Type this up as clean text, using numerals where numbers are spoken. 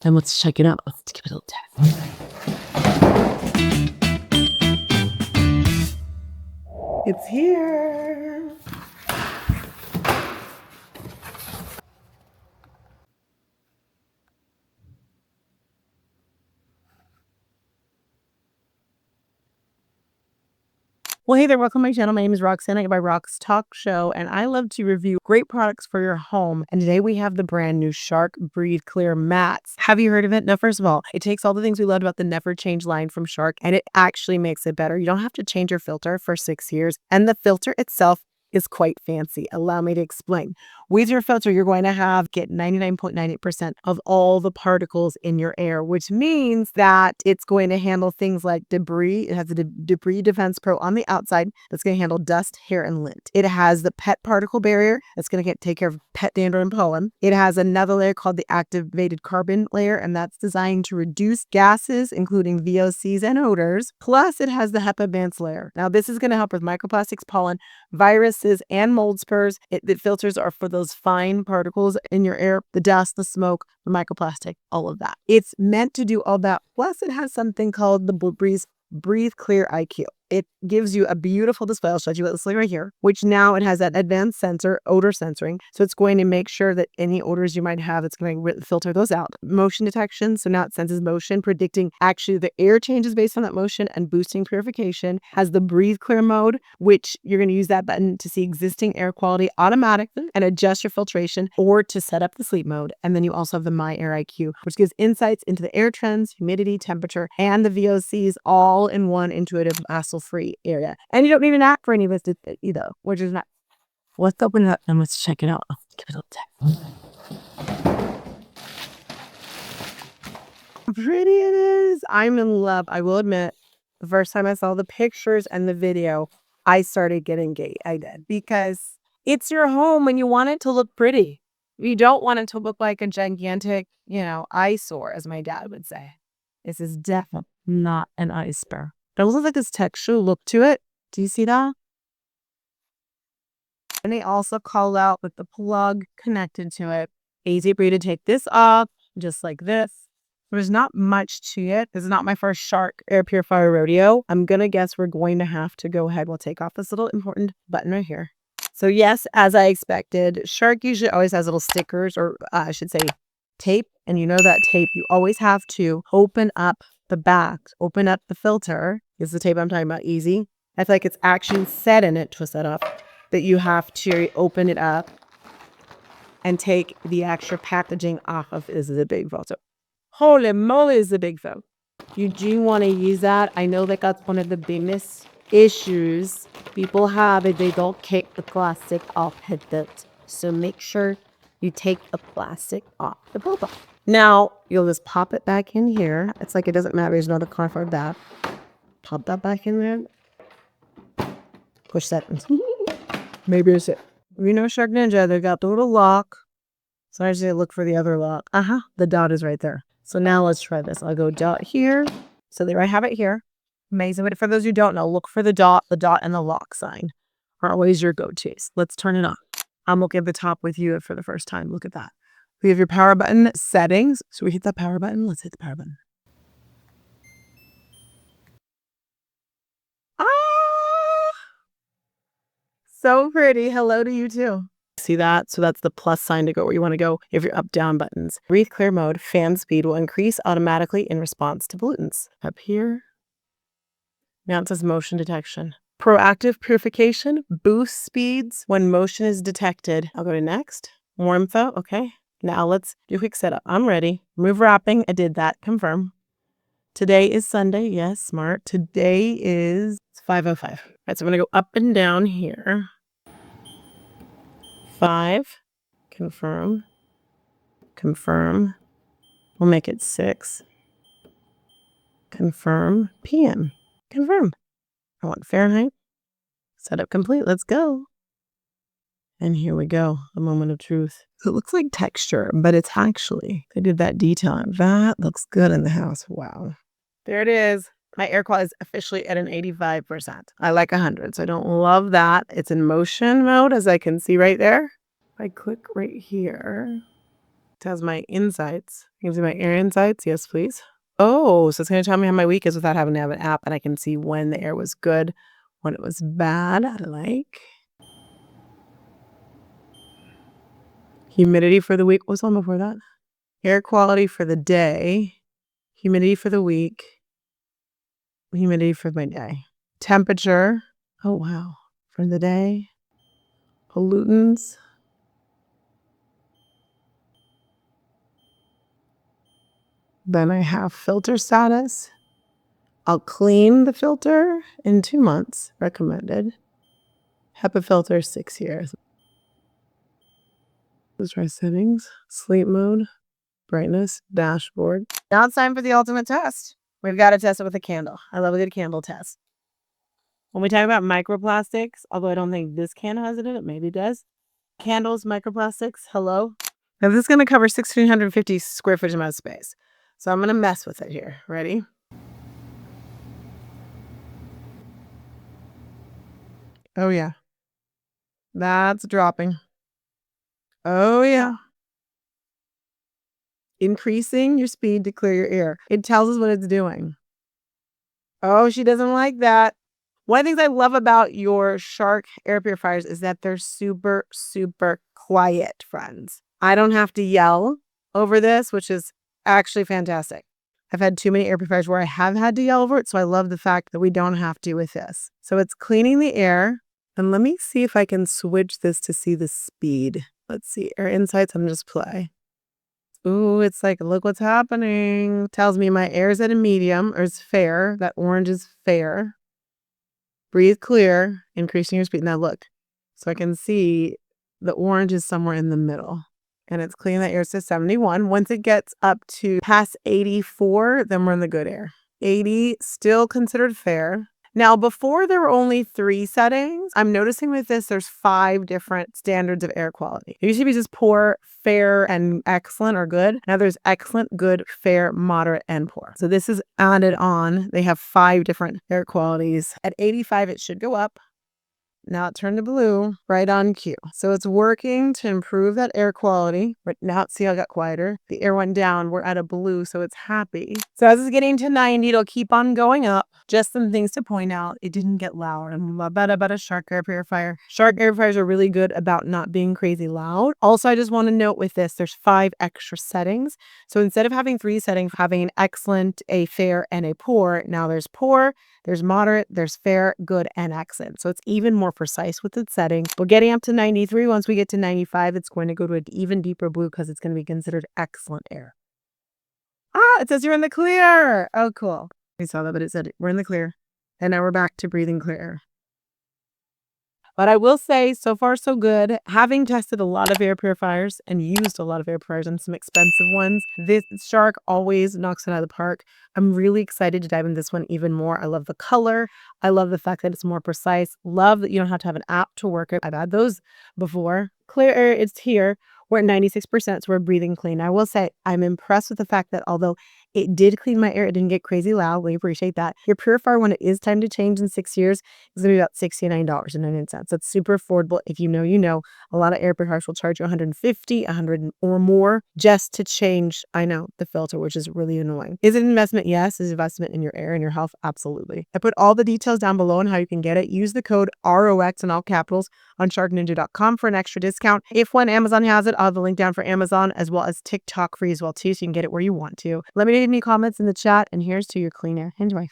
And let's check it out. Let's give it a little tap. It's here. Well, hey there, welcome to my channel. My name is Roxanne. I go by Rox Talk Show, and I love to review great products for your home. And today we have the brand new Shark BreatheClear MAX. Have you heard of it? No, first of all, it takes all the things we loved about the NeverChange line from Shark, and it actually makes it better. You don't have to change your filter for 6 years, and the filter itself is quite fancy. Allow me to explain. With your filter, you're going to get 99.98% of all the particles in your air, which means that it's going to handle things like debris. It has the Debris Defense Pro on the outside that's going to handle dust, hair, and lint. It has the pet particle barrier that's going to take care of pet dander and pollen. It has another layer called the activated carbon layer, and that's designed to reduce gases, including VOCs and odors. Plus, it has the HEPA advanced layer. Now, this is going to help with microplastics, pollen, viruses, and mold spurs. The filters are for those fine particles in your air, the dust, the smoke, the microplastic, all of that. It's meant to do all that. Plus, it has something called the BreatheClear IQ. It gives you a beautiful display. I'll show you this right here, which now it has that advanced sensor, odor censoring. So it's going to make sure that any odors you might have, it's going to filter those out. Motion detection. So now it senses motion, predicting actually the air changes based on that motion and boosting purification. Has the Breathe Clear mode, which you're going to use that button to see existing air quality automatically and adjust your filtration, or to set up the sleep mode. And then you also have the My Air IQ, which gives insights into the air trends, humidity, temperature, and the VOCs all in one intuitive, hassle-free area. And you don't need an app for any of this either, which is not. Let's open it up and let's check it out. Give it a little tap. How pretty it is. I'm in love. I will admit, the first time I saw the pictures and the video, I started getting gay. I did, because it's your home and you want it to look pretty. You don't want it to look like a gigantic, eyesore, as my dad would say. This is definitely not an eyesore. It looks like this texture look to it. Do you see that? And they also call out with the plug connected to it. Easy for you to take this off, just like this. There's not much to it. This is not my first Shark Air Purifier rodeo. I'm going to guess we're going to have to go ahead. We'll take off this little important button right here. So yes, as I expected, Shark usually always has little stickers, or I should say tape. And you know that tape, you always have to open up the back, open up the filter. This is the tape I'm talking about, easy. I feel like it's actually said in it, twist that off, that you have to open it up and take the extra packaging off of. This is a big photo. Holy moly, is a big phone. You do want to use that. I know that that's one of the biggest issues people have, is they don't take the plastic off it. So make sure you take the plastic off the bubble. Now, you'll just pop it back in here. It's like it doesn't matter. There's not a car for that. Pop that back in there. Push that in. Maybe it's it. Shark Ninja, they got the little lock. So I just look for the other lock. The dot is right there. So now let's try this. I'll go dot here. So there I have it here. Amazing. But for those who don't know, look for the dot and the lock sign are always your go-tos. Let's turn it on. I'm looking at the top with you for the first time. Look at that. We have your power button settings. So we hit the power button. Let's hit the power button. So pretty. Hello to you too. See that? So that's the plus sign to go where you want to go. You have your up down buttons. Breathe clear mode, fan speed will increase automatically in response to pollutants. Up here. Now it says motion detection. Proactive purification boosts speeds when motion is detected. I'll go to next. More info. Okay. Now let's do a quick setup. I'm ready. Remove wrapping. I did that. Confirm. Today is Sunday. Yes, smart. Today is 5:05. All right, so I'm going to go up and down here. 5. Confirm. Confirm. We'll make it 6. Confirm. PM. Confirm. I want Fahrenheit. Setup complete. Let's go. And here we go. A moment of truth. It looks like texture, but it's actually, they did that detail. That looks good in the house. Wow. There it is. My air quality is officially at an 85%. I like 100, so I don't love that. It's in motion mode, as I can see right there. If I click right here, It has my insights. Gives me my air insights. Yes, please. Oh, so it's going to tell me how my week is without having to have an app, and I can see when the air was good, when it was bad. I like. Humidity for the week. What's on before that? Air quality for the day. Humidity for the week. Humidity for my day. Temperature. Oh, wow. For the day. Pollutants. Then I have filter status. I'll clean the filter in 2 months, recommended. HEPA filter, 6 years. Let's try settings, sleep mode, brightness, dashboard. Now it's time for the ultimate test. We've got to test it with a candle. I love a good candle test. When we talk about microplastics, although I don't think this candle has it in it, maybe it does. Candles, microplastics, hello. Now this is going to cover 1,650 square foot amount of space. So I'm going to mess with it here. Ready? Oh yeah. That's dropping. Oh yeah. Increasing your speed to clear your air. It tells us what it's doing. Oh, she doesn't like that. One of the things I love about your Shark air purifiers is that they're super, super quiet, friends. I don't have to yell over this, which is actually fantastic. I've had too many air purifiers where I have had to yell over it, so I love the fact that we don't have to with this. So it's cleaning the air. And let me see if I can switch this to see the speed. Let's see, air insights, I'm just play. Ooh, it's like, look what's happening. Tells me my air is at a medium, or is fair. That orange is fair. Breathe clear, increasing your speed. Now look, so I can see the orange is somewhere in the middle. And it's cleaning that air to 71. Once it gets up to past 84, then we're in the good air. 80, still considered fair. Now, before there were only 3 settings, I'm noticing with this, there's 5 different standards of air quality. It used to be just poor, fair, and excellent or good. Now there's excellent, good, fair, moderate, and poor. So this is added on. They have 5 different air qualities. At 85, it should go up. Now it turned to blue, right on cue. So it's working to improve that air quality. But now see how it got quieter? The air went down. We're at a blue, so it's happy. So as it's getting to 90, it'll keep on going up. Just some things to point out. It didn't get loud. And love that about a Shark air purifier. Shark air purifiers are really good about not being crazy loud. Also, I just want to note with this, there's 5 extra settings. So instead of having 3 settings, having an excellent, a fair, and a poor, now there's poor, there's moderate, there's fair, good, and excellent. So it's even more precise with its setting. We're getting up to 93. Once we get to 95, it's going to go to an even deeper blue because it's going to be considered excellent air. Ah, it says you're in the clear. Oh, cool. We saw that, but it said we're in the clear. And now we're back to breathing clear air. But I will say, so far, so good. Having tested a lot of air purifiers and used a lot of air purifiers and some expensive ones, this Shark always knocks it out of the park. I'm really excited to dive into this one even more. I love the color. I love the fact that it's more precise. Love that you don't have to have an app to work it. I've had those before. Clear air, it's here. We're at 96%, so we're breathing clean. I will say I'm impressed with the fact that although it did clean my air, it didn't get crazy loud. We appreciate that. Your purifier, when it is time to change in 6 years, is going to be about $69.99. That's super affordable. If you know, you know. A lot of air purifiers will charge you $150, $100 or more just to change, I know, the filter, which is really annoying. Is it an investment? Yes. Is it an investment in your air and your health? Absolutely. I put all the details down below on how you can get it. Use the code ROX in all capitals on sharkninja.com for an extra discount. If when Amazon has it, I'll have the link down for Amazon as well as TikTok free as well too, so you can get it where you want to. Let me know any comments in the chat, and here's to your clean air. Enjoy.